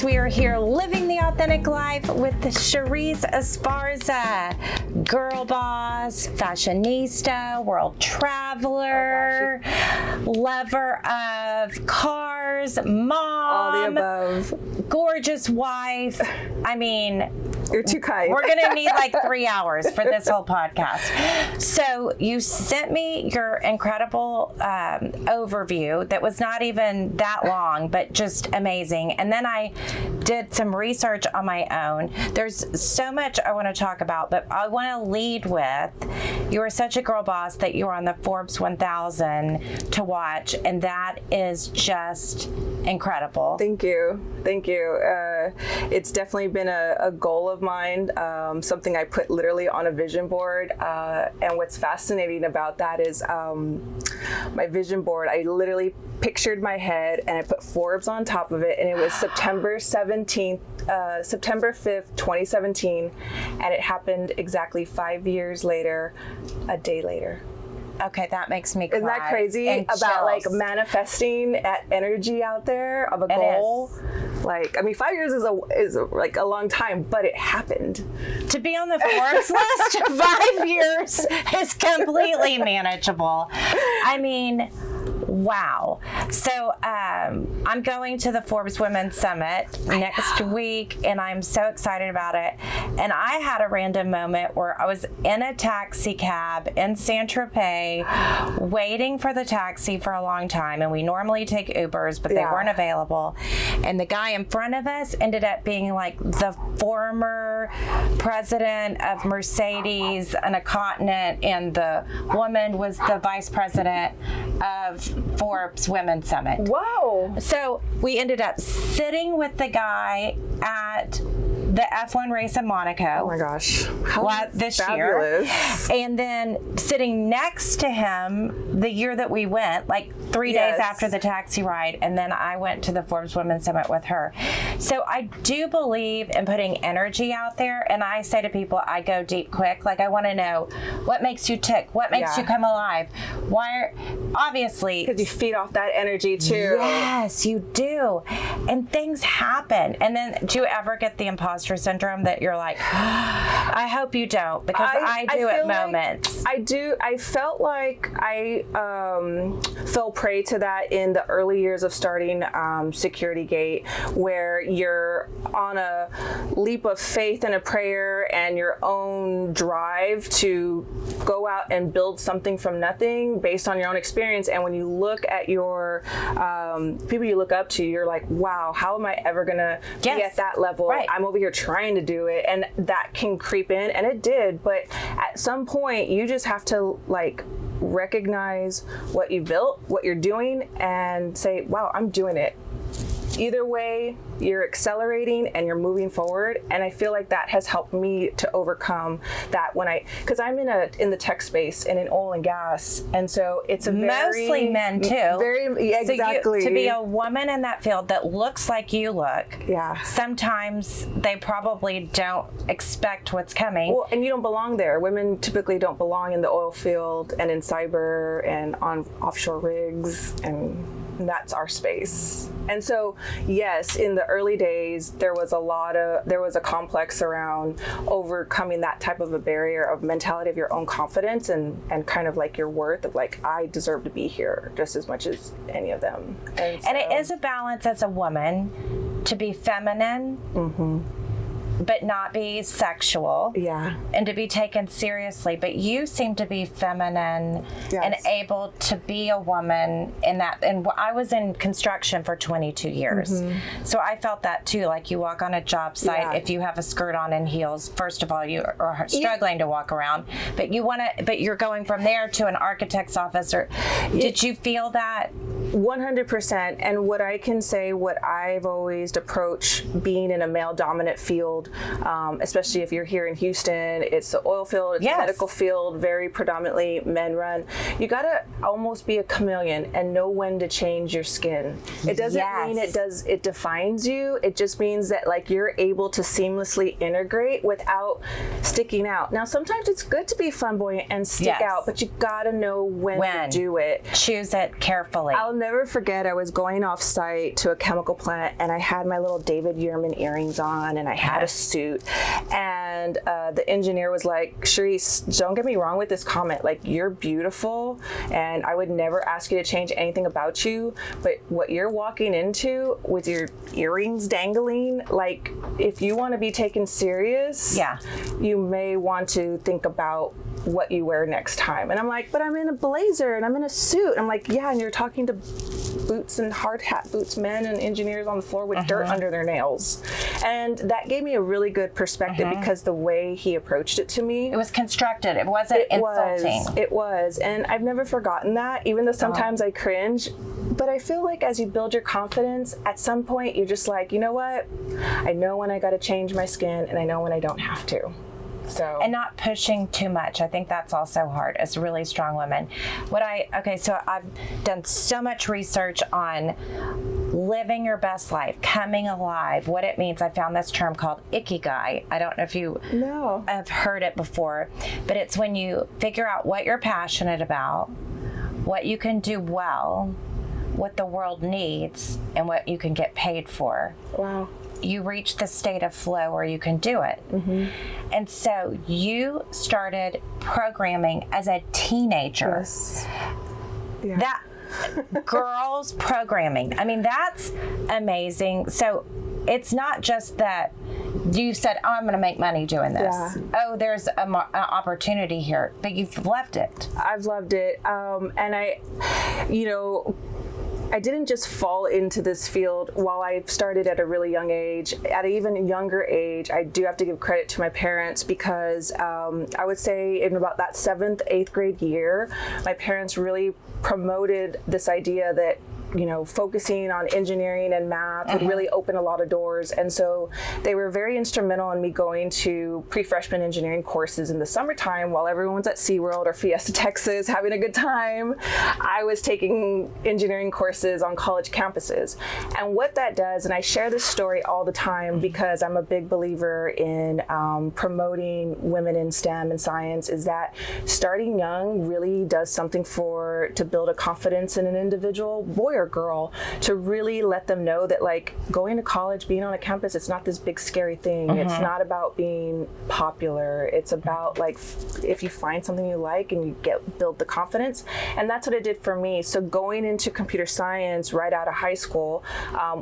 guys, we are here living the authentic life with Cherise Esparza, girl boss, fashionista, world traveler, lover of cars, mom, all the above, gorgeous wife. I mean, you're too kind. We're going to need like 3 hours for this whole podcast. So you sent me your incredible overview that was not even that long, but just amazing. And then I did some research on my own. There's so much I want to talk about, but I want to lead with, you are such a girl boss that you are on the Forbes 1000 to watch, and that is just incredible. Thank you. Thank you. It's definitely been a goal of mine, something I put literally on a vision board. And what's fascinating about that is my vision board, I literally pictured my head and I put Forbes on top of it, and it was September 5th, 2017, and it happened exactly 5 years later, a day later. Okay, that makes me cry. Isn't that crazy? About like manifesting that energy out there of a goal. Like, I mean, 5 years is like a long time, but it happened. To be on the Forbes list, 5 years is completely manageable. I mean, wow. So I'm going to the Forbes Women's Summit next week, and I'm so excited about it. And I had a random moment where I was in a taxi cab in Saint-Tropez waiting for the taxi for a long time, and we normally take Ubers, but they weren't available. And the guy in front of us ended up being like the former president of Mercedes on a continent, and the woman was the vice president of Forbes Women's Summit. Whoa. So we ended up sitting with the guy at the F1 race in Monaco. Oh my gosh. This fabulous. year. And then sitting next to him the year that we went, like 3 days after the taxi ride, and then I went to the Forbes Women's Summit with her. So I do believe in putting energy out there, and I say to people, I go deep quick. Like, I want to know what makes you tick, what makes you come alive. Obviously. Because you feed off that energy too. Yes, you do. And things happen. And then do you ever get the imposter syndrome that you're like, I hope you don't, because I do at moments. I do. I felt like I fell prey to that in the early years of starting Security Gate, where you're on a leap of faith and a prayer and your own drive to go out and build something from nothing based on your own experience. And when you look at your people you look up to, you're like, wow, how am I ever going to be at that level? Right. I'm over here trying to do it, and that can creep in, and it did. But at some point, you just have to like recognize what you built, what you're doing, and say, wow, I'm doing it. Either way, you're accelerating and you're moving forward, and I feel like that has helped me to overcome that because I'm in the tech space and in oil and gas, and so it's a mostly men too. Exactly. So to be a woman in that field that looks like you look, sometimes they probably don't expect what's coming. Well, and you don't belong there. Women typically don't belong in the oil field and in cyber and on offshore rigs, and that's our space. And so, yes, in the early days, there was a complex around overcoming that type of a barrier of mentality of your own confidence and kind of like your worth of like, I deserve to be here just as much as any of them. And it is a balance as a woman to be feminine, but not be sexual. Yeah. And to be taken seriously. But you seem to be feminine and able to be a woman in that. And I was in construction for 22 years. So I felt that too. Like, you walk on a job site, if you have a skirt on and heels, first of all, you are struggling to walk around. But you're going from there to an architect's office. Did you feel that? 100%. And what I can say, what I've always approached being in a male dominant field, especially if you're here in Houston, it's the oil field, it's the medical field, very predominantly men run. You gotta almost be a chameleon and know when to change your skin. It doesn't mean it defines you. It just means that like you're able to seamlessly integrate without sticking out. Now, sometimes it's good to be flamboyant and stick out, but you gotta know when to do it. Choose it carefully. I'll never forget, I was going off site to a chemical plant, and I had my little David Yurman earrings on, and I had a suit, and the engineer was like, Cherise, don't get me wrong with this comment, like, you're beautiful, and I would never ask you to change anything about you, but what you're walking into with your earrings dangling, like, if you want to be taken serious, you may want to think about what you wear next time. And I'm like, but I'm in a blazer and I'm in a suit. I'm like, yeah, and you're talking to boots and hard hat boots men and engineers on the floor with dirt under their nails. And that gave me a really good perspective because the way he approached it to me, it was constructed. It wasn't insulting. It was. And I've never forgotten that, even though sometimes I cringe. But I feel like as you build your confidence, at some point you're just like, you know what? I know when I got to change my skin, and I know when I don't have to. So. And not pushing too much. I think that's also hard as really strong women. So I've done so much research on living your best life, coming alive, what it means. I found this term called ikigai. I don't know if you have heard it before, but it's when you figure out what you're passionate about, what you can do well, what the world needs, and what you can get paid for. Wow. You reach the state of flow where you can do it. And so you started programming as a teenager. Yes. Yeah. That girls programming. I mean, that's amazing. So it's not just that you said, oh, I'm going to make money doing this. Yeah. Oh, there's an opportunity here, but you've loved it. I've loved it. And I didn't just fall into this field while I started at a really young age. At an even younger age, I do have to give credit to my parents because I would say in about that 7th, 8th grade year, my parents really promoted this idea that focusing on engineering and math would really open a lot of doors. And so they were very instrumental in me going to pre-freshman engineering courses in the summertime while everyone's at SeaWorld or Fiesta, Texas, having a good time. I was taking engineering courses on college campuses. And what that does, and I share this story all the time because I'm a big believer in promoting women in STEM and science, is that starting young really does something to build a confidence in an individual, boy or girl, to really let them know that, like, going to college, being on a campus, it's not this big scary thing. It's not about being popular. It's about, like, if you find something you like and you build the confidence. And that's what it did for me. So going into computer science right out of high school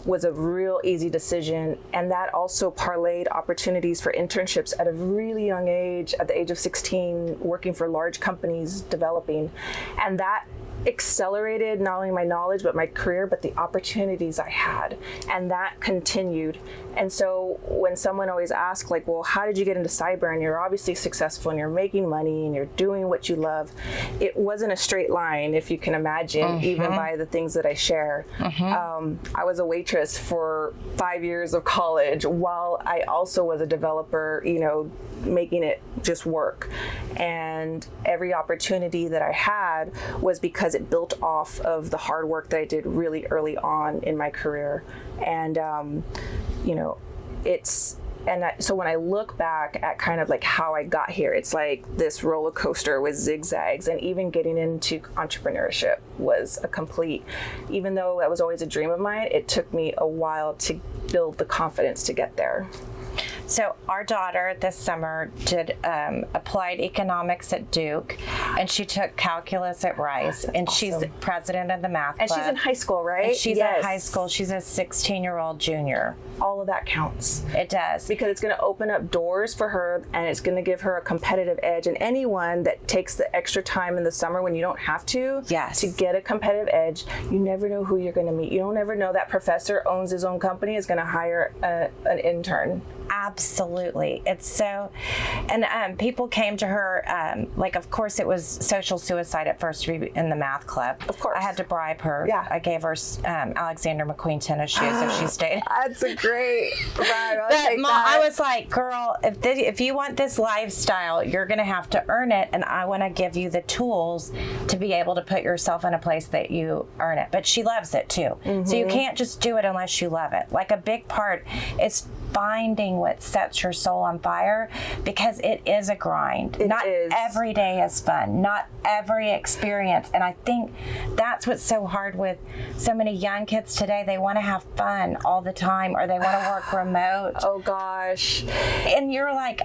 was a real easy decision. And that also parlayed opportunities for internships at a really young age, at the age of 16, working for large companies developing. And that accelerated not only my knowledge but my career, but the opportunities I had, and that continued. And so when someone always asks, like, well, how did you get into cyber, and you're obviously successful and you're making money and you're doing what you love, it wasn't a straight line, if you can imagine, even by the things that I share. I was a waitress for 5 years of college while I also was a developer, making it just work. And every opportunity that I had was because it built off of the hard work that I did really early on in my career. And, so when I look back at kind of like how I got here, it's like this roller coaster with zigzags, and even getting into entrepreneurship was even though that was always a dream of mine, it took me a while to build the confidence to get there. So our daughter this summer did applied economics at Duke, and she took calculus at Rice, and she's president of the math club. And she's in high school, right? And she's in high school. She's a 16-year-old junior. All of that counts. It does. Because it's going to open up doors for her, and it's going to give her a competitive edge. And anyone that takes the extra time in the summer when you don't have to get a competitive edge, you never know who you're going to meet. You don't ever know that professor owns his own company, is going to hire an intern. Absolutely. It's so, and people came to her, of course it was social suicide at first to be in the math club. Of course. I had to bribe her. Yeah. I gave her Alexander McQueen tennis shoes if she stayed. That's a great bribe. I was like, girl, if you want this lifestyle, you're going to have to earn it, and I want to give you the tools to be able to put yourself in a place that you earn it. But she loves it too. So you can't just do it unless you love it. Like, a big part is finding what sets your soul on fire, because it is a grind. Not every day is fun. Not every experience. And I think that's what's so hard with so many young kids today. They want to have fun all the time, or they want to work remote. Oh gosh. And you're like,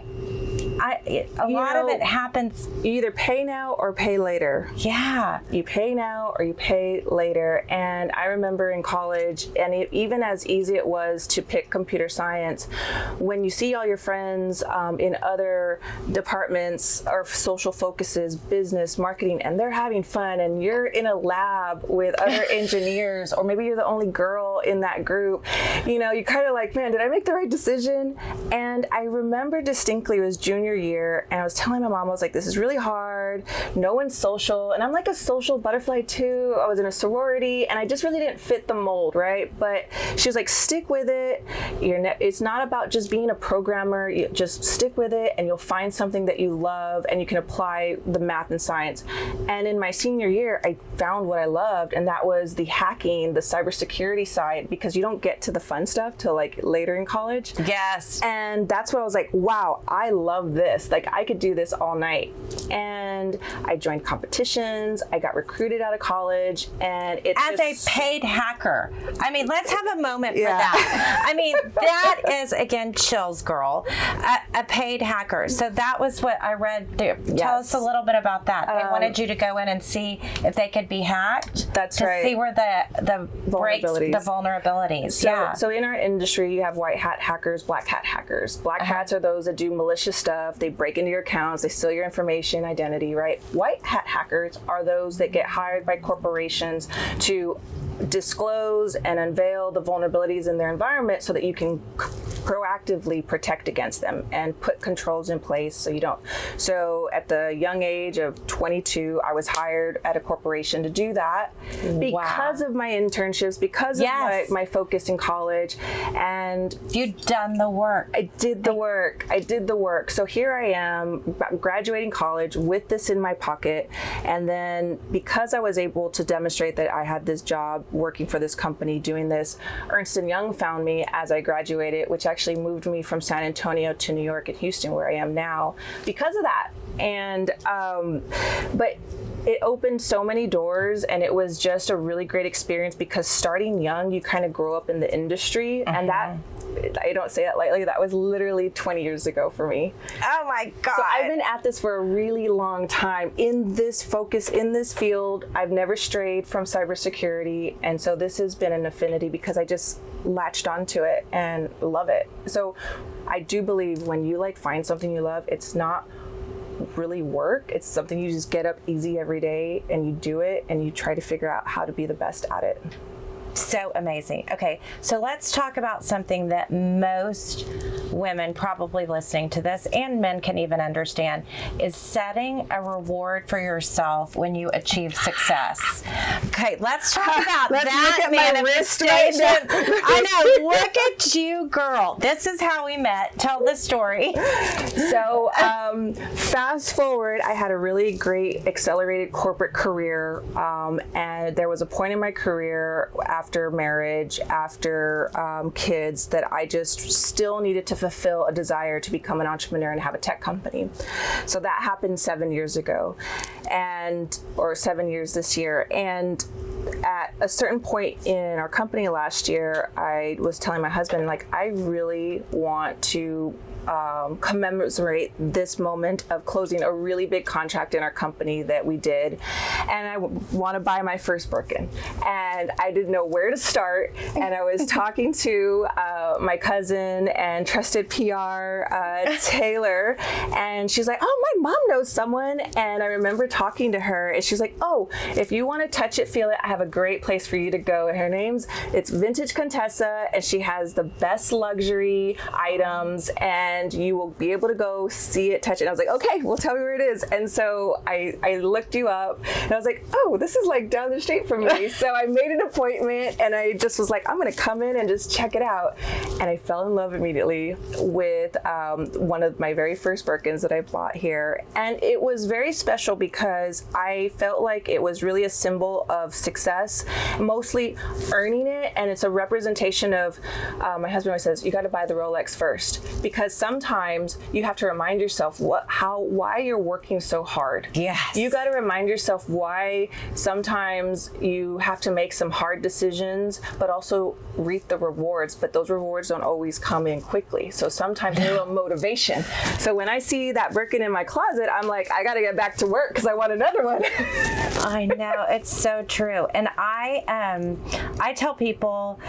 a lot of it happens. You either pay now or pay later. Yeah. You pay now or you pay later. And I remember in college, and even as easy it was to pick computer science, when you see all your friends in other departments or social focuses, business, marketing, and they're having fun, and you're in a lab with other engineers, or maybe you're the only girl in that group, you know, you kind of like, man, did I make the right decision? And I remember distinctly, it was junior year, and I was telling my mom, I was like, this is really hard. No one's social. And I'm like a social butterfly too. I was in a sorority, and I just really didn't fit the mold, right? But she was like, stick with it. It's not about just being a programmer. You just stick with it, and you'll find something that you love, and you can apply the math and science. And in my senior year, I found what I loved, and that was the hacking, the cybersecurity side, because you don't get to the fun stuff till like later in college. Yes. And that's what I was like, wow, I love this. Like, I could do this all night. And I joined competitions. I got recruited out of college, and it's as a paid hacker. I mean, let's have a moment for that. I mean, that is, again, chills, girl. A paid hacker. So that was what I read there. Yes. Tell us a little bit about that. They wanted you to go in and see if they could be hacked. That's right. To see where the vulnerabilities. So in our industry, you have white hat hackers, black hat hackers. Black hats are those that do malicious stuff. They break into your accounts. They steal your information, identity, right? White hat hackers are those that get hired by corporations to disclose and unveil the vulnerabilities in their environment so that you can proactively protect against them and put controls in place so you don't. So at the young age of 22, I was hired at a corporation to do that because of my internships, because of my focus in college. And you'd done the work. I did the work. So here I am graduating college with this in my pocket. And then because I was able to demonstrate that I had this job working for this company doing this, Ernst & Young found me as I graduated, which actually moved me from San Antonio to New York and Houston, where I am now, because of that. And but it opened so many doors, and it was just a really great experience, because starting young, you kind of grow up in the industry, and that, I don't say that lightly, that was literally 20 years ago for me. Oh my God. So I've been at this for a really long time in this focus, in this field. I've never strayed from cybersecurity, and so this has been an affinity because I just latched onto it and love it. So I do believe when you like find something you love, it's not really work. It's something you just get up easy every day and you do it, and you try to figure out how to be the best at it. So amazing. Okay, so let's talk about something that most women probably listening to this, and men can even understand, is setting a reward for yourself when you achieve success. Okay, let's talk about that manifestation. I know, look at you, girl. This is how we met. Tell the story. So fast forward, I had a really great accelerated corporate career, and there was a point in my career after marriage, after kids, that I just still needed to fulfill a desire to become an entrepreneur and have a tech company. So that happened 7 years ago, or 7 years this year. And at a certain point in our company last year, I was telling my husband, like, I really want to commemorate this moment of closing a really big contract in our company that we did, and I want to buy my first Birkin, and I didn't know where to start. And I was talking to my cousin and trusted PR, Taylor, and she's like, oh, my mom knows someone. And I remember talking to her, and she's like, oh, if you want to touch it, feel it, I have a great place for you to go. And it's Vintage Contessa, and she has the best luxury items, and you will be able to go see it, touch it. And I was like, okay, well, tell me where it is. And so I looked you up, and I was like, oh, this is like down the street from me. So I made an appointment, and I just was like, I'm going to come in and just check it out. And I fell in love immediately with one of my very first Birkins that I bought here. And it was very special because I felt like it was really a symbol of success success, mostly earning it. And it's a representation of, my husband always says, you got to buy the Rolex first, because sometimes you have to remind yourself why you're working so hard. Yes. You got to remind yourself why sometimes you have to make some hard decisions, but also reap the rewards. But those rewards don't always come in quickly. So sometimes you need a motivation. So when I see that Birkin in my closet, I'm like, I got to get back to work because I want another one. I know, it's so true. And I tell people,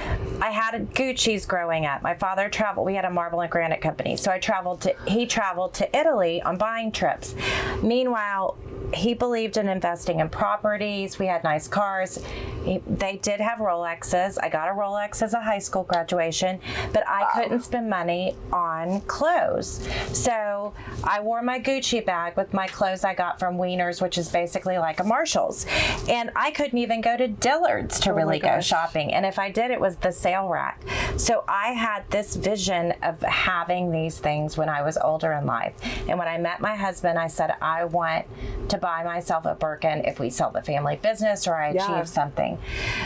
I had Gucci's growing up. My father traveled. We had a marble and granite company, so he traveled to Italy on buying trips. Meanwhile, he believed in investing in properties. We had nice cars. They did have Rolexes. I got a Rolex as a high school graduation, but I couldn't spend money on clothes. So I wore my Gucci bag with my clothes I got from Wieners, which is basically like a Marshall's. And I couldn't even go to Dillard's to really go shopping. And if I did, it was the sale rack. So I had this vision of having these things when I was older in life. And when I met my husband, I said, I want to buy myself a Birkin if we sell the family business or I achieve something.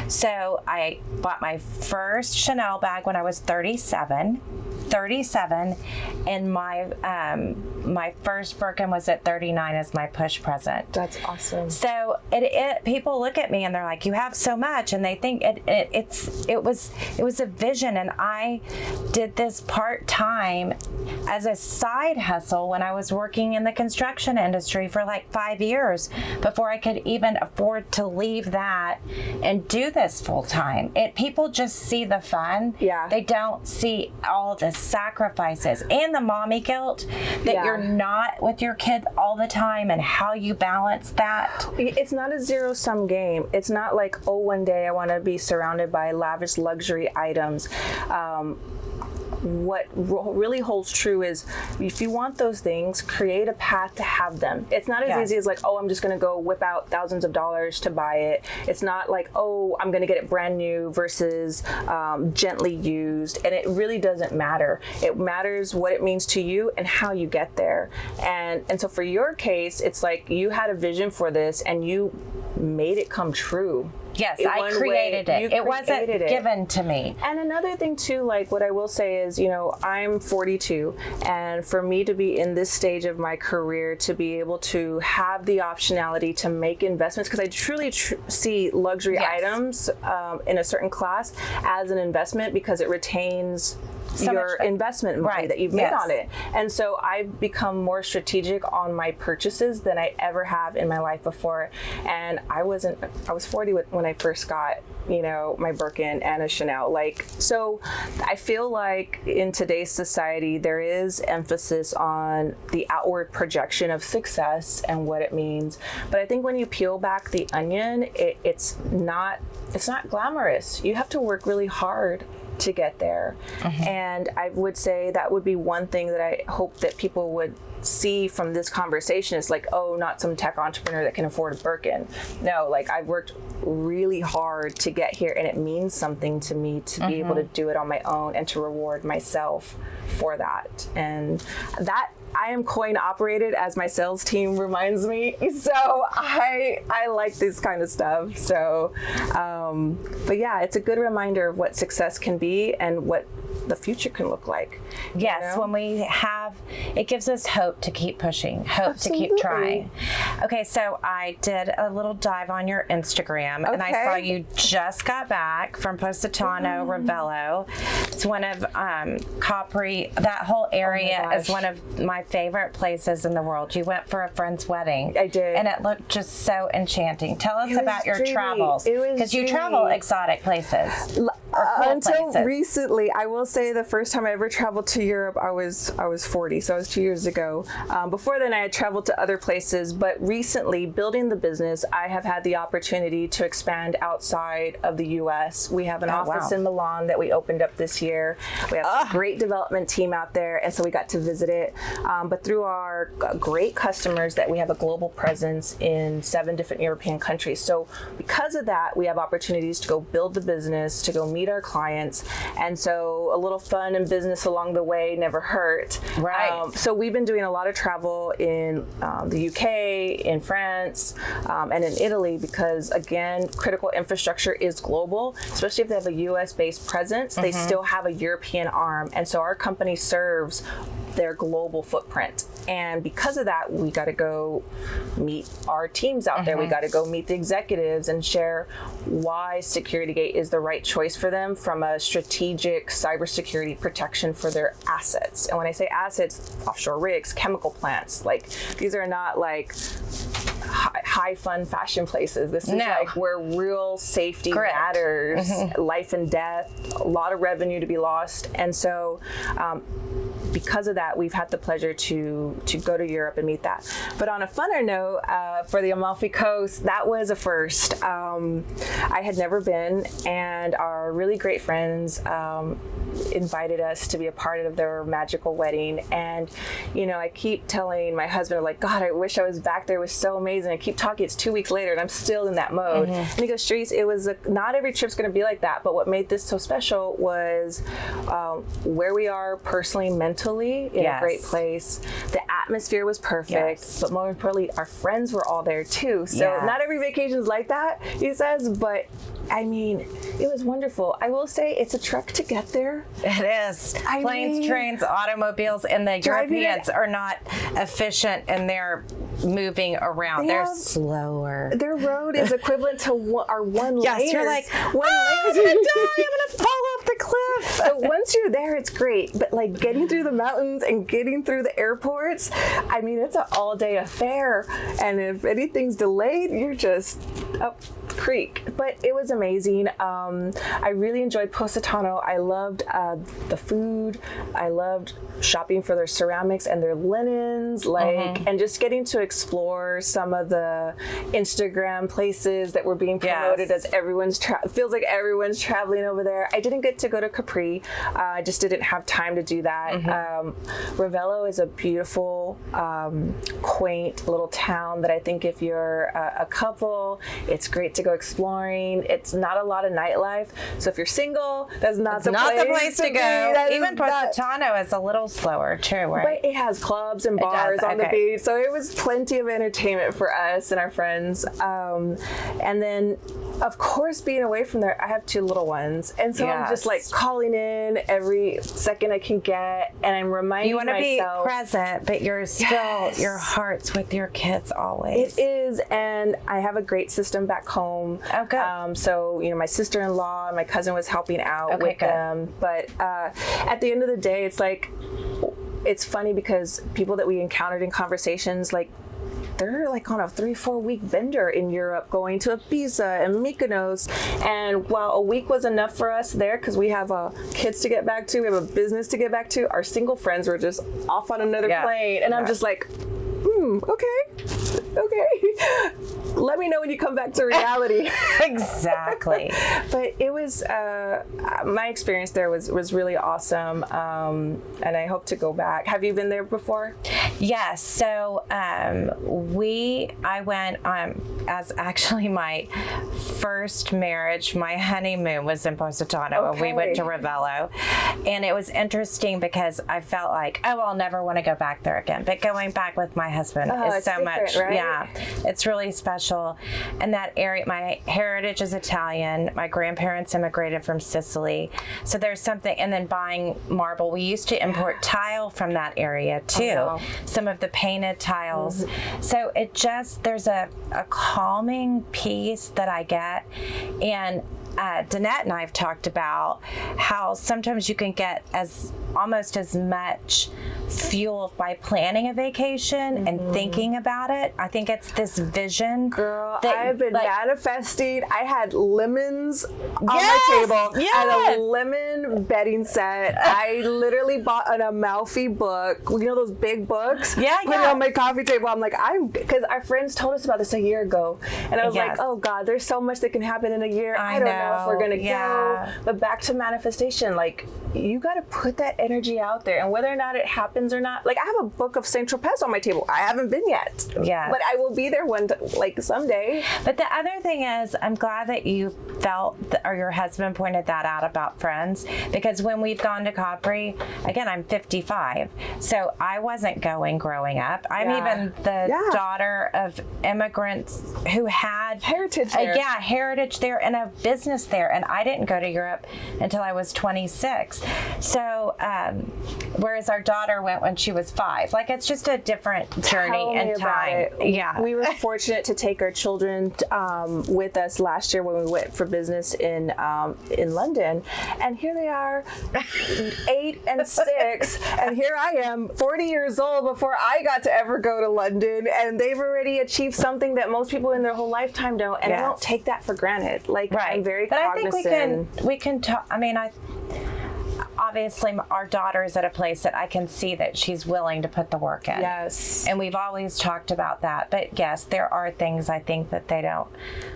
So I bought my first Chanel bag when I was 37, and my first Birkin was at 39 as my push present. That's awesome. So people look at me and they're like, you have so much, and they think it was a vision. And I did this part-time as a side hustle when I was working in the construction industry for like 5 years before I could even afford to leave that and do this full-time. People just see the fun. Yeah. They don't see all the sacrifices and the mommy guilt that you're not with your kid all the time and how you balance that. It's not a zero-sum game. It's not like, oh, one day I want to be surrounded by lavish luxury items. What really holds true is if you want those things, create a path to have them. It's not as easy as like, oh, I'm just going to go whip out thousands of dollars to buy it. It's not like, oh, I'm going to get it brand new versus gently used. And it really doesn't matter. It matters what it means to you and how you get there. And so for your case, it's like you had a vision for this and you made it come true. Yes, I created it. It wasn't given to me. And another thing too, like what I will say is, I'm 42, and for me to be in this stage of my career, to be able to have the optionality to make investments, because I truly see luxury items in a certain class as an investment because it retains your investment money that you've made on it. And so I've become more strategic on my purchases than I ever have in my life before. And I was 40 when I first got, my Birkin and a Chanel. So I feel like in today's society, there is emphasis on the outward projection of success and what it means. But I think when you peel back the onion, it's not glamorous. You have to work really hard to get there. And I would say that would be one thing that I hope that people would see from this conversation is like, oh, not some tech entrepreneur that can afford a Birkin. No, I've worked really hard to get here, and it means something to me to be able to do it on my own and to reward myself for that. And that I am coin operated, as my sales team reminds me. So I like this kind of stuff. So, but yeah, it's a good reminder of what success can be and what the future can look like. Yes, when we have, it gives us hope to keep pushing, hope to keep trying. Okay, so I did a little dive on your Instagram, and I saw you just got back from Positano, Ravello. It's one of Capri, that whole area is one of my favorite places in the world. You went for a friend's wedding. I did. And it looked just so enchanting. Tell us about your travels. Because you travel exotic places. Until recently, I will say the first time I ever traveled to Europe, I was 40, so it was 2 years ago. Before then, I had traveled to other places, but recently, building the business, I have had the opportunity to expand outside of the U.S. We have an office in Milan that we opened up this year. We have a great development team out there, and so we got to visit it. But through our great customers, that we have a global presence in 7 different European countries. So because of that, we have opportunities to go build the business, to go meet our clients. And so a little fun and business along the way never hurt. Right. So we've been doing a lot of travel in the UK, in France, and in Italy because, again, critical infrastructure is global, especially if they have a US-based presence. They still have a European arm. And so our company serves their global footprint. And because of that, we got to go meet our teams out there. We got to go meet the executives and share why SecurityGate is the right choice for them from a strategic cybersecurity protection for their assets. And when I say assets, offshore rigs, chemical plants, like these are not like high fun fashion places. This is like where real safety matters, life and death, a lot of revenue to be lost. And so because of that, we've had the pleasure to go to Europe and meet that. But on a funner note, for the Amalfi Coast, that was a first. I had never been, and our really great friends invited us to be a part of their magical wedding. And, you know, I keep telling my husband, like, God, I wish I was back there. It was so amazing. I keep talking. It's 2 weeks later, and I'm still in that mode. And he goes, Cherise, it was not every trip's going to be like that. But what made this so special was where we are personally, mentally, in a great place. The atmosphere was perfect, but more importantly, our friends were all there too. So not every vacation is like that, he says, but I mean, it was wonderful. I will say it's a trek to get there. It is. Planes, trains, automobiles, and the Europeans are not efficient and they're moving around. They're slower. Their road is equivalent to our one lane. Yes, you're like, I'm going to die. I'm going to fall off the cliff. So once you're there, it's great. But like getting through the mountains and getting through the airports, I mean, it's an all-day affair. And if anything's delayed, you're just up creek. But it was amazing. I really enjoyed Positano. I loved the food. I loved shopping for their ceramics and their linens, and just getting to explore some of the Instagram places that were being promoted as everyone's feels like everyone's traveling over there. I didn't get to go to Capri. I just didn't have time to do that. Ravello is a beautiful, quaint little town that I think if you're a couple, it's great to go exploring. It's not a lot of nightlife. So if you're single, that's not the place to go. Even Positano is a little slower too, right? But it has clubs and bars on the beach. So it was plenty of entertainment for us and our friends. And then, of course, being away from there, I have 2 little ones. And so I'm just like calling in every second I can get. And I'm reminding myself. You want to be present, but you're still, your heart's with your kids always. It is. And I have a great system back home. Okay. So, you know, my sister-in-law and my cousin was helping out with them. But at the end of the day, it's like, it's funny because people that we encountered in conversations, like, they're like on a 3-4 week bender in Europe, going to Ibiza and Mykonos. And while a week was enough for us there, because we have kids to get back to, we have a business to get back to, our single friends were just off on another plane. And I'm just like, okay. Let me know when you come back to reality. Exactly. But it was, my experience there was really awesome. And I hope to go back. Have you been there before? Yes. So I went as actually my first marriage, my honeymoon was in Positano. We went to Ravello. And it was interesting because I felt like, I'll never want to go back there again. But going back with my husband is so much. Right? Yeah. It's really special. And that area, my heritage is Italian. My grandparents immigrated from Sicily. So there's something, and then buying marble. We used to import tile from that area too. Some of the painted tiles. So it just, there's a calming peace that I get. And Danette and I have talked about how sometimes you can get almost as much fuel by planning a my and thinking about it. I think it's this vision. Girl, I have been manifesting. I had lemons on my table and a lemon bedding set. I literally bought an Amalfi book. You know those big books? Put it on my coffee table. I'm like, because our friends told us about this a year ago. And I was like, oh God, there's so much that can happen in a year. I don't know. if we're going to go. But back to manifestation, like, you got to put that energy out there, and whether or not it happens or not, like, I have a book of Saint Tropez on my table. I haven't been yet. Yeah. But I will be there someday. But the other thing is, I'm glad that you felt, or your husband pointed that out about friends, because when we've gone to Capri, again, I'm 55, so I wasn't going growing up. I'm even the daughter of immigrants who had heritage there. Heritage there and a business there, and I didn't go to Europe until I was 26. So, whereas our daughter went when she was 5. Like, it's just a different journey and time. Yeah, we were fortunate to take our children with us last year when we went for business in London, and here they are, 8 and 6, and here I am, 40 years old, before I got to ever go to London, and they've already achieved something that most people in their whole lifetime don't, and I don't take that for granted. Like, I'm very cognizant. I think we can talk. I mean, obviously our daughter is at a place that I can see that she's willing to put the work in. Yes. And we've always talked about that. But yes, there are things I think that they don't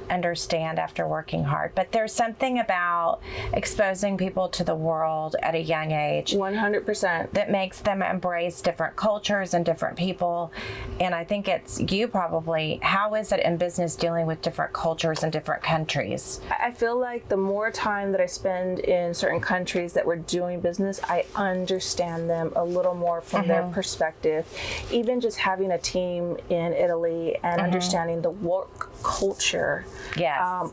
understand after working hard. But there's something about exposing people to the world at a young age. 100%. That makes them embrace different cultures and different people. And I think it's you probably, how is it in business dealing with different cultures and different countries? I feel like the more time that I spend in certain countries that we're doing business, I understand them a little more from their perspective. Even just having a team in Italy and understanding the work culture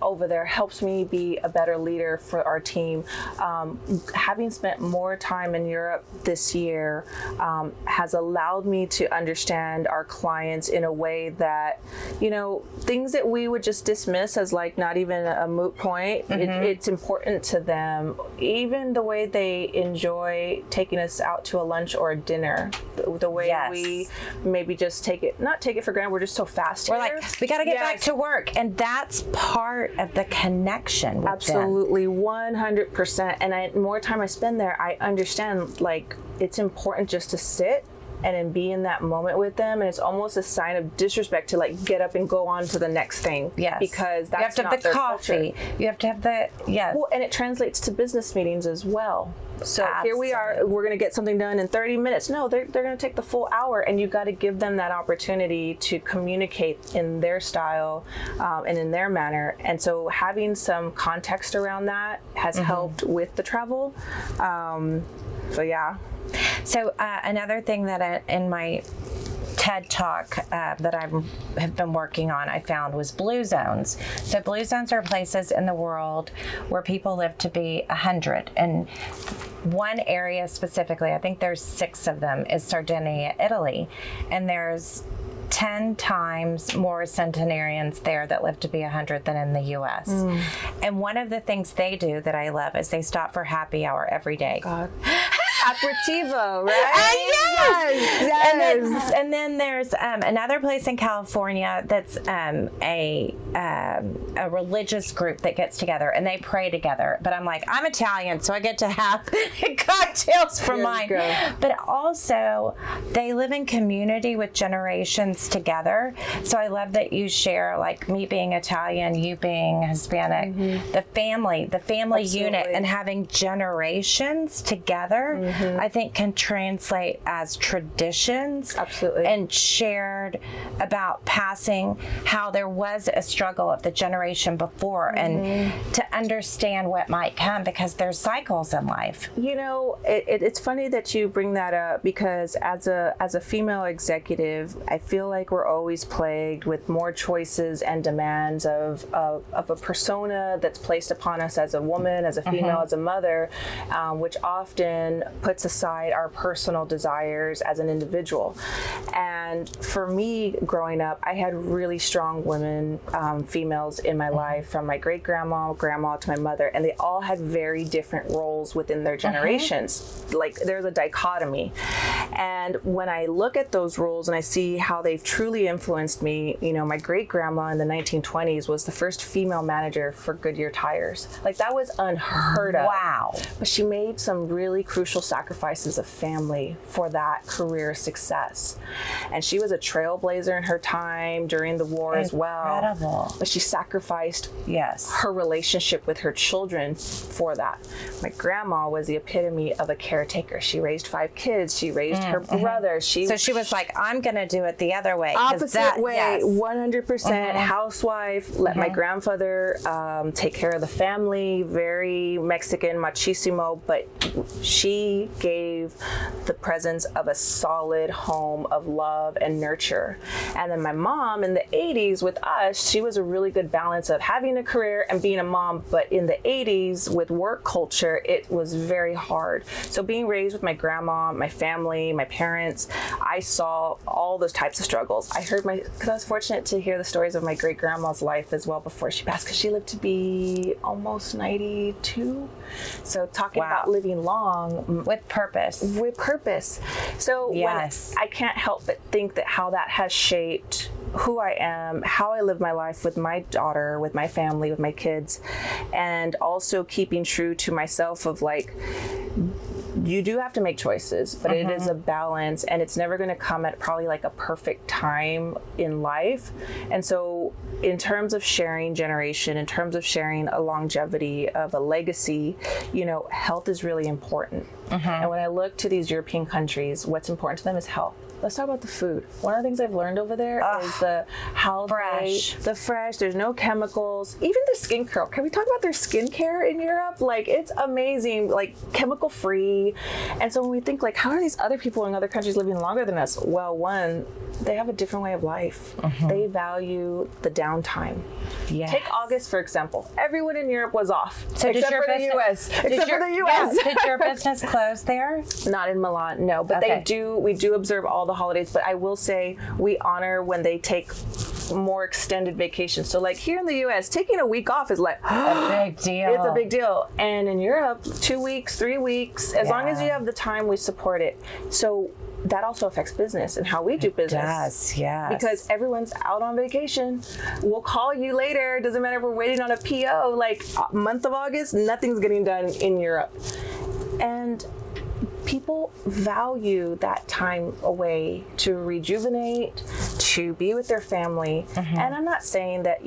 over there helps me be a better leader for our team. Having spent more time in Europe this year has allowed me to understand our clients in a way that, you know, things that we would just dismiss as like not even a moot point, it's important to them. Even the way they enjoy taking us out to a lunch or a dinner, the way we maybe just not take it for granted. We're just so fast. We're like, we got to get back to work. And that's part of the connection with Absolutely, them. 100%. And more time I spend there, I understand, like, it's important just to sit and be in that moment with them, and it's almost a sign of disrespect to like get up and go on to the next thing. Yes, because that's you have to have the coffee. Culture. You have to have the Well, and it translates to business meetings as well. So here we are, we're going to get something done in 30 minutes. No, they're going to take the full hour, and you've got to give them that opportunity to communicate in their style and in their manner. And so having some context around that has helped with the travel. So another thing that in my TED Talk that I have been working on, I found was blue zones. So blue zones are places in the world where people live to be 100. And one area specifically, I think there's 6 of them, is Sardinia, Italy. And there's 10 times more centenarians there that live to be 100 than in the U.S. And one of the things they do that I love is they stop for happy hour every day. God. Aperitivo, right? Yes. And then there's another place in California that's a religious group that gets together and they pray together. But I'm like, I'm Italian, so I get to have cocktails from mine. But also, they live in community with generations together. So I love that you share, like me being Italian, you being Hispanic, the family unit, and having generations together. I think can translate as traditions and shared about passing how there was a struggle of the generation before and to understand what might come because there's cycles in life. You know, it's funny that you bring that up because as a female executive, I feel like we're always plagued with more choices and demands of a persona that's placed upon us as a woman, as a female, as a mother, which often puts aside our personal desires as an individual. And for me, growing up, I had really strong women, females in my life, from my great-grandma, grandma to my mother, and they all had very different roles within their generations. Like, there's a dichotomy. And when I look at those roles and I see how they've truly influenced me, you know, my great-grandma in the 1920s was the first female manager for Goodyear tires. Like, that was unheard of. Wow. But she made some really crucial sacrifices of family for that career success. And she was a trailblazer in her time during the war as well. but she sacrificed her relationship with her children for that. My grandma was the epitome of a caretaker. She raised 5 kids. She raised her brother. She was like, I'm going to do it the other way. Opposite way, 100% housewife, let my grandfather take care of the family, very Mexican, machismo, but she gave the presence of a solid home of love and nurture. And then my mom in the 80s with us, she was a really good balance of having a career and being a mom, but in the 80s with work culture, it was very hard. So being raised with my grandma, my family, my parents, I saw all those types of struggles. I heard because I was fortunate to hear the stories of my great grandma's life as well before she passed, because she lived to be almost 92. So talking about living long with purpose. So I can't help but think that how that has shaped who I am, how I live my life with my daughter, with my family, with my kids, and also keeping true to myself of like, you do have to make choices, but it is a balance, and it's never going to come at probably like a perfect time in life. And so in terms of sharing generation, in terms of sharing a longevity of a legacy, health is really important. And when I look to these European countries, what's important to them is health. Let's talk about the food. One of the things I've learned over there is the fresh. There's no chemicals. Even the skincare. Can we talk about their skincare in Europe? Like, it's amazing, like chemical free. And so when we think like, how are these other people in other countries living longer than us? Well, one, they have a different way of life. They value the downtime. Take August, for example. Everyone in Europe was off, except for the U.S. Did your business close there? Not in Milan, no. But we do observe all the holidays. But I will say we honor when they take more extended vacations. So like here in the U.S., taking a week off is like a big deal. It's a big deal. And in Europe, 2 weeks, 3 weeks, as long as you have the time, we support it. So that also affects business and how we do business. It does, yes. Because everyone's out on vacation. We'll call you later. Doesn't matter if we're waiting on a PO. Like month of August, nothing's getting done in Europe. And people value that time away to rejuvenate, to be with their family. And I'm not saying that,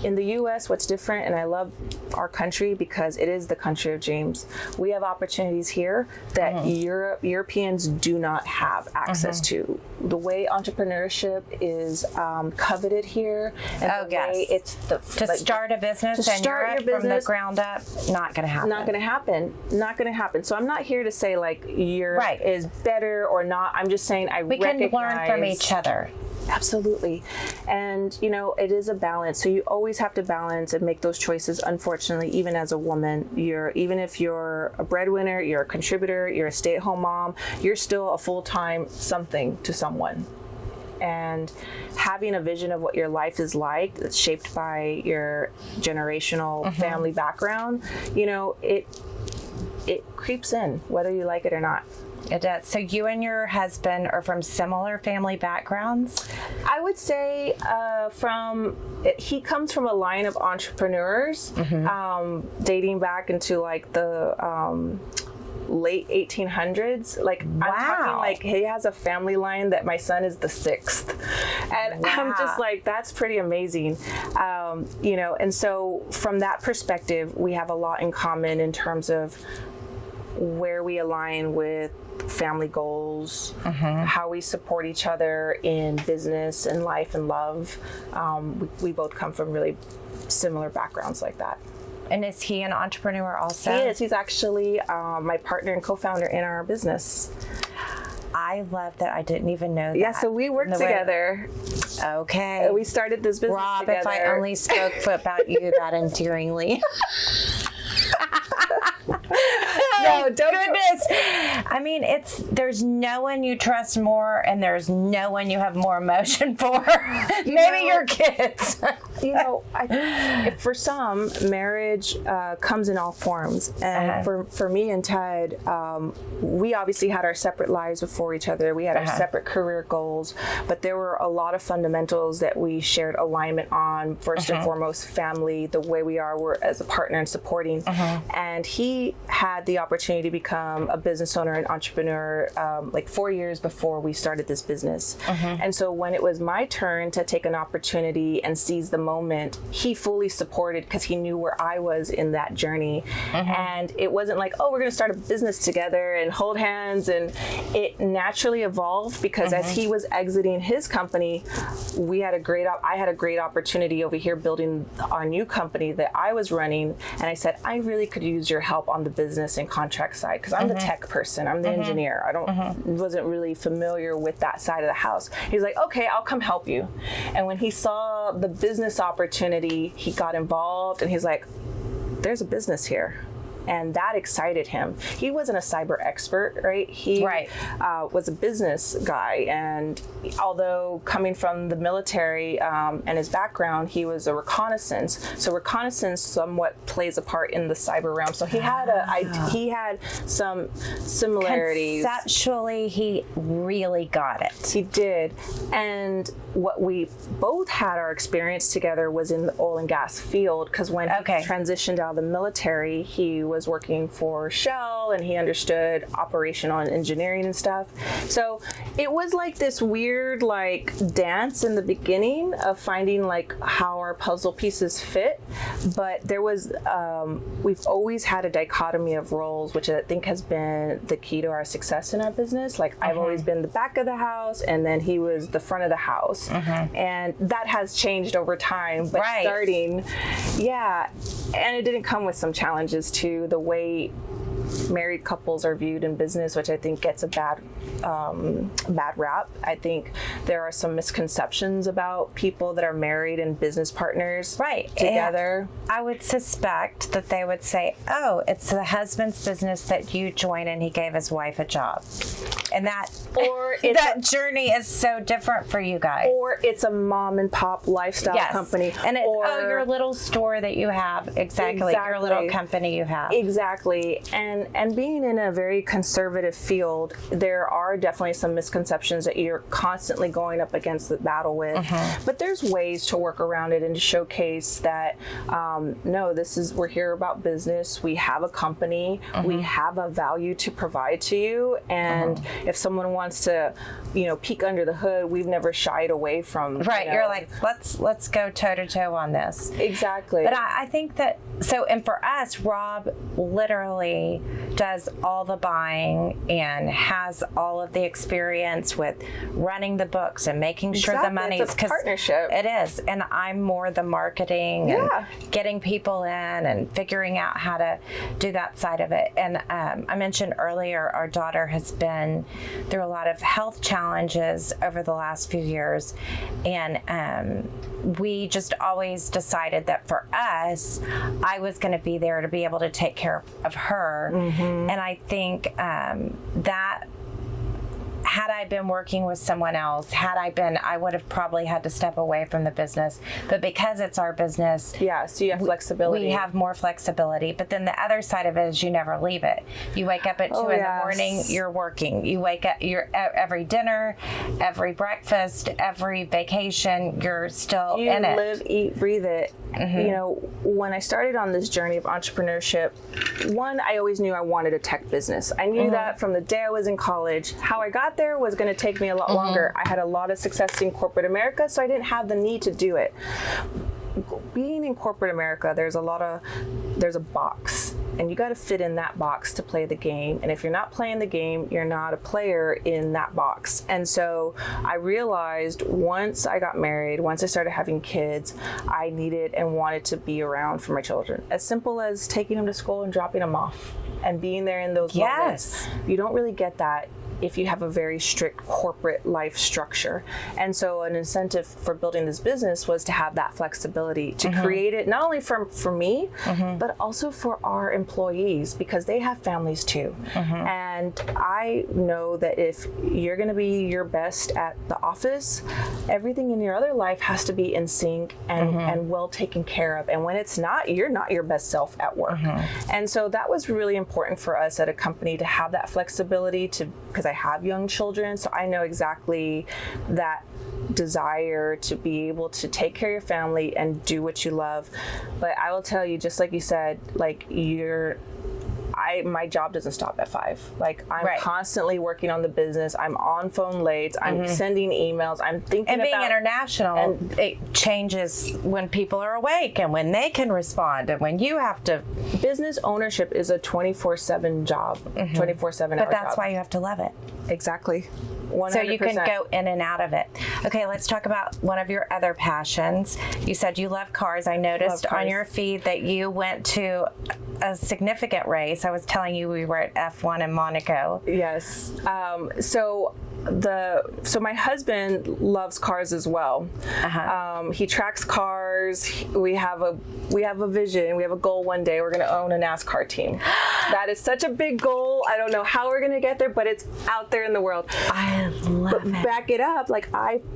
in the U.S., what's different, and I love our country because it is the country of dreams. We have opportunities here that Europeans do not have access to. The way entrepreneurship is coveted here, and the way it's start a business in Europe from the ground up, not going to happen. Not going to happen. So I'm not here to say like Europe is better or not. I'm just saying we can learn from each other. Absolutely. And, it is a balance. So you always have to balance and make those choices. Unfortunately, even as a woman, even if you're a breadwinner, you're a contributor, you're a stay-at-home mom, you're still a full-time something to someone. And having a vision of what your life is like, that's shaped by your generational family background, it creeps in, whether you like it or not. It does. So you and your husband are from similar family backgrounds? I would say he comes from a line of entrepreneurs, dating back into like the late 1800s. Like I'm talking like he has a family line that my son is the 6th. And I'm just like, that's pretty amazing. And so from that perspective, we have a lot in common in terms of where we align with family goals, how we support each other in business and life and love. We both come from really similar backgrounds like that. And is he an entrepreneur also? He is. He's actually my partner and co-founder in our business. I love that. I didn't even know that. Yeah, so we work together. Okay. We started this business together. Rob, if I only spoke about you that endearingly. No, don't. Goodness. I mean, there's no one you trust more, and there's no one you have more emotion for. Maybe your kids. For some, marriage comes in all forms. And for me and Ted, we obviously had our separate lives before each other. We had our separate career goals, but there were a lot of fundamentals that we shared alignment on. First and foremost, family, the way we are as a partner and supporting. And he had the opportunity opportunity to become a business owner and entrepreneur like 4 years before we started this business. And so when it was my turn to take an opportunity and seize the moment, he fully supported because he knew where I was in that journey. And it wasn't like, oh, we're going to start a business together and hold hands. And it naturally evolved because as he was exiting his company, I had a great opportunity over here building our new company that I was running. And I said, I really could use your help on the business and contract side because I'm the tech person, I'm the engineer. Wasn't really familiar with that side of the house. He's like, okay, I'll come help you. And when he saw the business opportunity, he got involved and he's like, there's a business here. And that excited him. He wasn't a cyber expert, right? He was a business guy. And although coming from the military and his background, he was a reconnaissance. So reconnaissance somewhat plays a part in the cyber realm. So he had some similarities. Conceptually, he really got it. He did. And what we both had our experience together was in the oil and gas field, because when he transitioned out of the military, he was working for Shell and he understood operational and engineering and stuff. So it was like this weird like dance in the beginning of finding like how our puzzle pieces fit. But there was, we've always had a dichotomy of roles, which I think has been the key to our success in our business. Like I've always been the back of the house and then he was the front of the house. And that has changed over time, but starting, and it didn't come with some challenges too. The way married couples are viewed in business, which I think gets a bad rap. I think there are some misconceptions about people that are married and business partners together. And I would suspect that they would say, oh, it's the husband's business that you join and he gave his wife a job. And that that journey is so different for you guys. Or it's a mom and pop lifestyle company. And it's your little store that you have. Exactly. Your little company you have. Exactly. And being in a very conservative field, there are definitely some misconceptions that you're constantly going up against the battle with. But there's ways to work around it and to showcase that no, we're here about business. We have a company. We have a value to provide to you. And if someone wants to, peek under the hood, we've never shied away from. You're like, let's go toe to toe on this. Exactly. But I think that and for us, Rob literally does all the buying and has all of the experience with running the books and making sure the money is partnership. It is, and I'm more the marketing and getting people in and figuring out how to do that side of it. And I mentioned earlier, our daughter has been through a lot of health challenges over the last few years, and we just always decided that for us, I was going to be there to be able to take care of her. And I think that had I been working with someone else, I would have probably had to step away from the business. But because it's our business, so you have flexibility. We have more flexibility. But then the other side of it is you never leave it. You wake up at 2 in the morning, you're working. You wake up, you're every dinner, every breakfast, every vacation, you're still in it. You live, eat, breathe it. When I started on this journey of entrepreneurship, I always knew I wanted a tech business. I knew that from the day I was in college. How I got there was going to take me a lot longer. I had a lot of success in corporate America, so I didn't have the need to do it. Being in corporate America, there's a box, and you got to fit in that box to play the game. And if you're not playing the game, you're not a player in that box. And so I realized once I got married, once I started having kids, I needed and wanted to be around for my children. As simple as taking them to school and dropping them off and being there in those moments. You don't really get that if you have a very strict corporate life structure. And so an incentive for building this business was to have that flexibility to create it, not only for me, but also for our employees, because they have families too. And I know that if you're going to be your best at the office, everything in your other life has to be in sync and well taken care of. And when it's not, you're not your best self at work. And so that was really important for us at a company to have that flexibility because I have young children, so I know exactly that desire to be able to take care of your family and do what you love. But I will tell you, just like you said, I my job doesn't stop at 5. Like, I'm constantly working on the business. I'm on phone late. I'm sending emails. I'm thinking and being about international. And it changes when people are awake and when they can respond and when you have to. Business ownership is a 24/7 job, 24/7 hour job. But that's why you have to love it. Exactly. 100%. So you can go in and out of it. Okay, let's talk about one of your other passions. You said you love cars. I noticed on your feed that you went to a significant race. I was telling you we were at F1 in Monaco. Yes. So my husband loves cars as well. He tracks cars. We have a vision. We have a goal one day. We're going to own a NASCAR team. That is such a big goal. I don't know how we're going to get there, but it's out there in the world. I love it. Back it up. Like,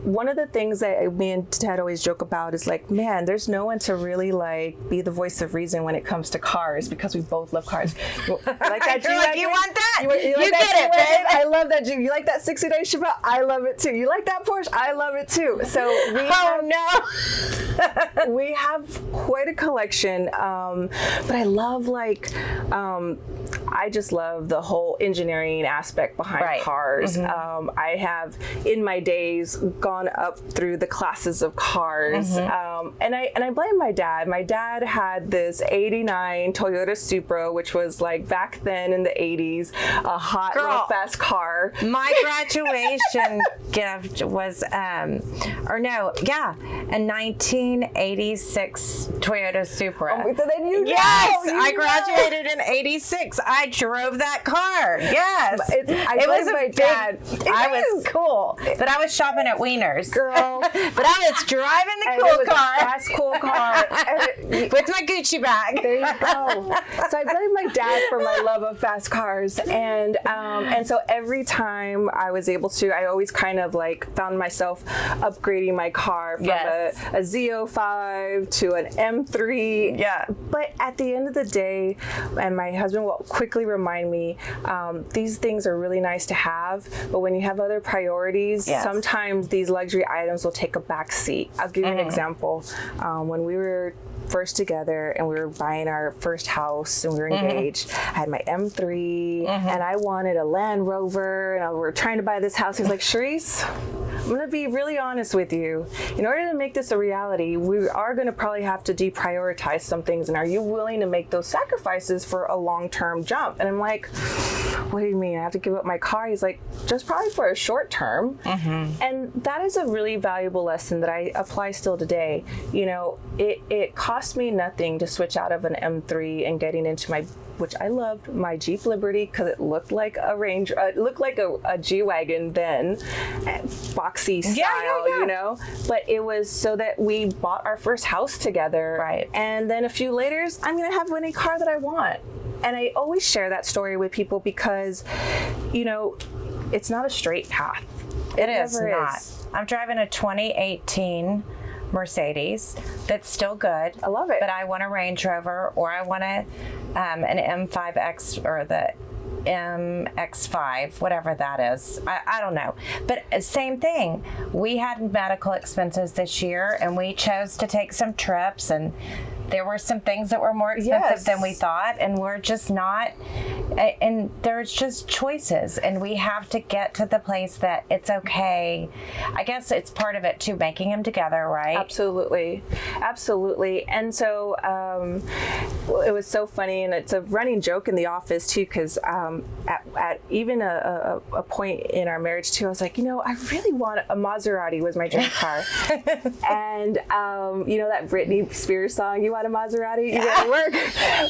one of the things that me and Ted always joke about is like, man, there's no one to really like be the voice of reason when it comes to cars, because we both love cars. Like that you want that? You like get it, babe. I love that. You like that 69 Chevelle? I love it too. You like that Porsche? I love it too. So we have quite a collection. But I love I just love the whole engineering aspect behind cars. I have in my days gone up through the classes of cars. And I blame my dad. My dad had this 89 Toyota Supra, which was like back then in the 80s, a hot, real fast car. My graduation gift was, a 1986 Toyota Supra. Oh, so then you know. Yes, I graduated in 86. I drove that car. Yes. It was my dad. I was cool. But I was shopping at Wiener's. Girl. But I was driving the cool car. That's cool car. With my Gucci bag. There you go. So I blame my dad for my love of fast cars. And so every time I was able to, I always kind of like found myself upgrading my car from a Z05 to an M3. Yeah. But at the end of the day, and my husband will quickly remind me, these things are really nice to have, but when you have other priorities, sometimes these luxury items will take a back seat. I'll give you an example. When we were first together and we were buying our first house and we were engaged, I had my M3 and I wanted a Land Rover, and we were trying to buy this house. He was like, Cherise, I'm going to be really honest with you. In order to make this a reality, we are going to probably have to deprioritize some things. And are you willing to make those sacrifices for a long-term jump? And I'm like, what do you mean? I have to give up my car? He's like, just probably for a short term. And that is a really valuable lesson that I apply still today. You know, it cost me nothing to switch out of an M3 and getting into which I loved, my Jeep Liberty, because it looked like a Ranger, it looked like a G-Wagon then, boxy style, you know? But it was so that we bought our first house together. Right. And then a few later, I'm going to have any car that I want. And I always share that story with people because, you know, it's not a straight path. It is not. I'm driving a 2018 Mercedes that's still good. I love it. But I want a Range Rover, or I want an M5X or the MX5, whatever that is. I don't know. But same thing. We had medical expenses this year, and we chose to take some trips, and there were some things that were more expensive than we thought, and we're just not, and there's just choices, and we have to get to the place that it's okay. I guess it's part of it too, making them together, right? Absolutely. And so it was so funny, and it's a running joke in the office too, because at even a point in our marriage too, I was like, you know, I really want a Maserati was my dream car. And you know that Britney Spears song, you want a Maserati? You gotta work.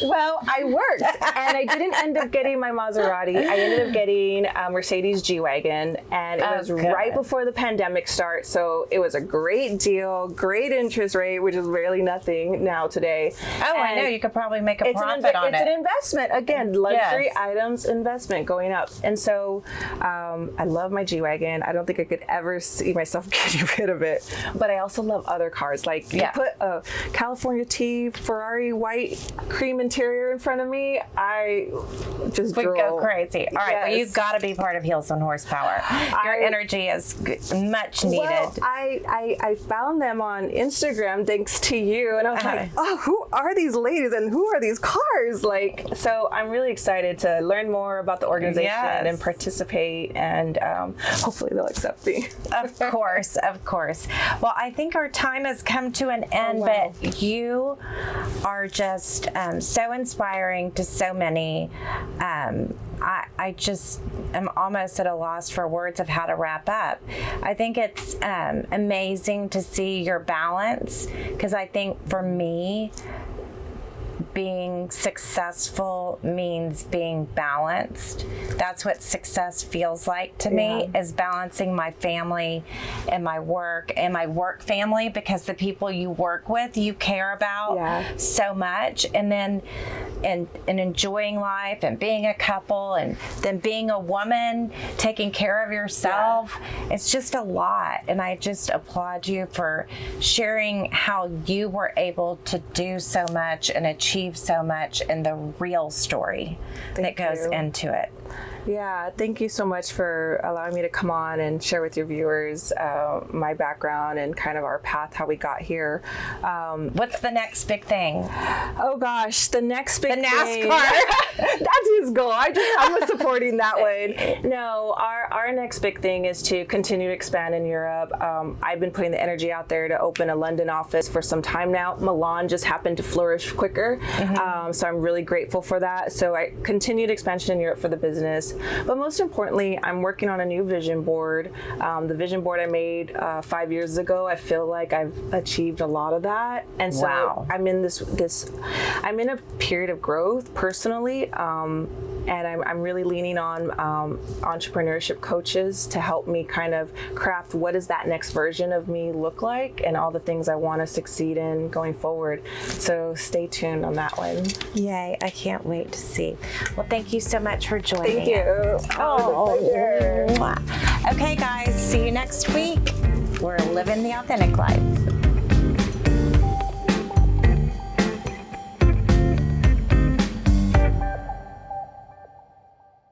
Well, I worked, and I didn't end up getting my Maserati. I ended up getting a Mercedes G-Wagon, and it was right before the pandemic start, so it was a great deal, great interest rate, which is really nothing now today. Oh, and I know, you could probably make a profit on it. It's an investment. Again, luxury items investment going up. And so I love my G-Wagon. I don't think I could ever see myself getting rid of it. But I also love other cars. Like you put a California T see Ferrari white cream interior in front of me, I just would go crazy. All right, well, you've got to be part of Heels on Horsepower. Your energy is much needed. Well, I found them on Instagram thanks to you, and I was like, oh, who are these ladies and who are these cars? Like, so I'm really excited to learn more about the organization and participate, and hopefully they'll accept me. Of course, of course. Well, I think our time has come to an end, but you are just so inspiring to so many. I just am almost at a loss for words of how to wrap up. I think it's amazing to see your balance, because I think for me, being successful means being balanced. That's what success feels like to me, is balancing my family and my work family, because the people you work with, you care about so much, and then and enjoying life and being a couple, and then being a woman, taking care of yourself. It's just a lot, and I just applaud you for sharing how you were able to do so much and achieve so much, and the real story that goes into it. Yeah, thank you so much for allowing me to come on and share with your viewers my background and kind of our path, how we got here. What's the next big thing? Oh gosh, the next big thing. The NASCAR. That's his goal. I'm supporting that one. No, our next big thing is to continue to expand in Europe. I've been putting the energy out there to open a London office for some time now. Milan just happened to flourish quicker, so I'm really grateful for that. So I continued expansion in Europe for the business. But most importantly, I'm working on a new vision board. The vision board I made 5 years ago, I feel like I've achieved a lot of that. And so I'm in I'm in a period of growth personally. And I'm really leaning on entrepreneurship coaches to help me kind of craft what does that next version of me look like, and all the things I want to succeed in going forward. So stay tuned on that one. Yay, I can't wait to see. Well, thank you so much for joining Thank you. us. Okay, guys, see you next week. We're living the authentic life.